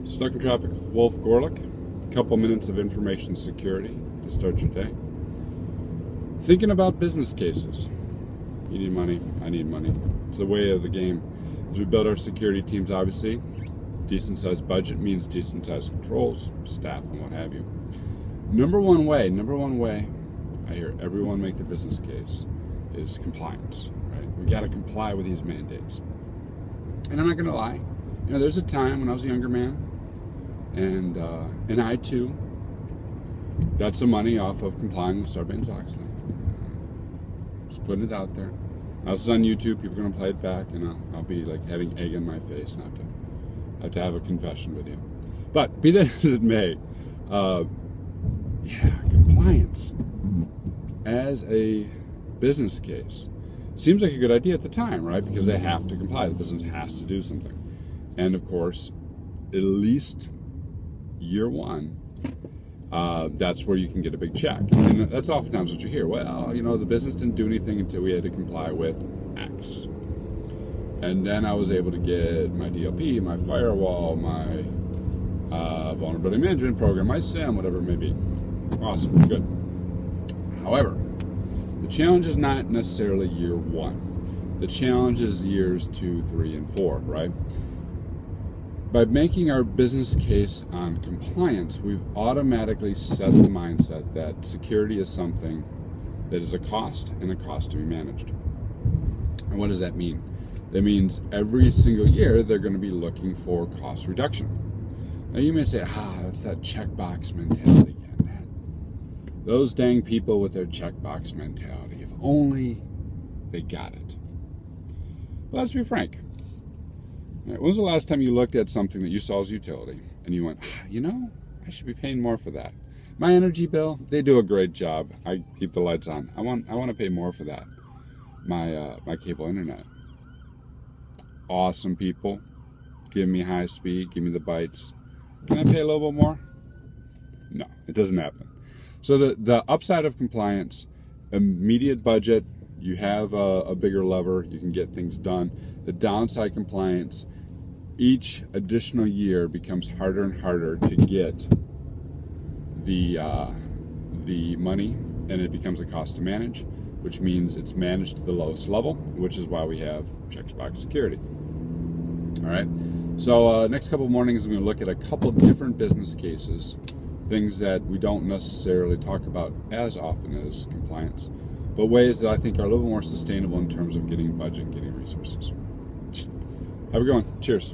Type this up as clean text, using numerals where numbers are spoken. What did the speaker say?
Stuck in traffic with Wolf Gorlick. A couple minutes of information security to start your day. Thinking about business cases. You need money, I need money. It's the way of the game. As we build our security teams, obviously, decent sized budget means decent sized controls, staff, and what have you. Number one way, I hear everyone make the business case is compliance, right? We got to comply with these mandates. And I'm not going to lie, there's a time when I was a younger man, and I too got some money off of complying with Sarbanes-Oxley. Just putting it out there. I was on YouTube. People are going to play it back, and I'll be like having egg on my face, and I have to have a confession with you. But be that as it may, compliance as a business case seems like a good idea at the time, right? Because they have to comply. The business has to do something. And of course, at least year one, that's where you can get a big check. And that's oftentimes what you hear. Well, the business didn't do anything until we had to comply with X. And then I was able to get my DLP, my firewall, my vulnerability management program, my SIEM, whatever it may be. Awesome, good. However, the challenge is not necessarily year one. The challenge is years 2, 3, and 4, right? By making our business case on compliance, we've automatically set the mindset that security is something that is a cost and a cost to be managed. And what does that mean? That means every single year they're going to be looking for cost reduction. Now you may say, that's that checkbox mentality again. Those dang people with their checkbox mentality. If only they got it. Well, let's be frank. When was the last time you looked at something that you saw as utility and you went, I should be paying more for that? My energy bill, they do a great job. I keep the lights on. I want to pay more for that. My cable internet. Awesome people. Give me high speed, give me the bytes. Can I pay a little bit more? No, it doesn't happen. So the upside of compliance, immediate budget, you have a bigger lever, you can get things done. The downside, compliance, each additional year becomes harder and harder to get the money, and it becomes a cost to manage, which means it's managed to the lowest level, which is why we have checkbox security. All right, so next couple of mornings I'm going to look at a couple different business cases, things that we don't necessarily talk about as often as compliance, but ways that I think are a little more sustainable in terms of getting budget and getting resources. Have a good one. Cheers.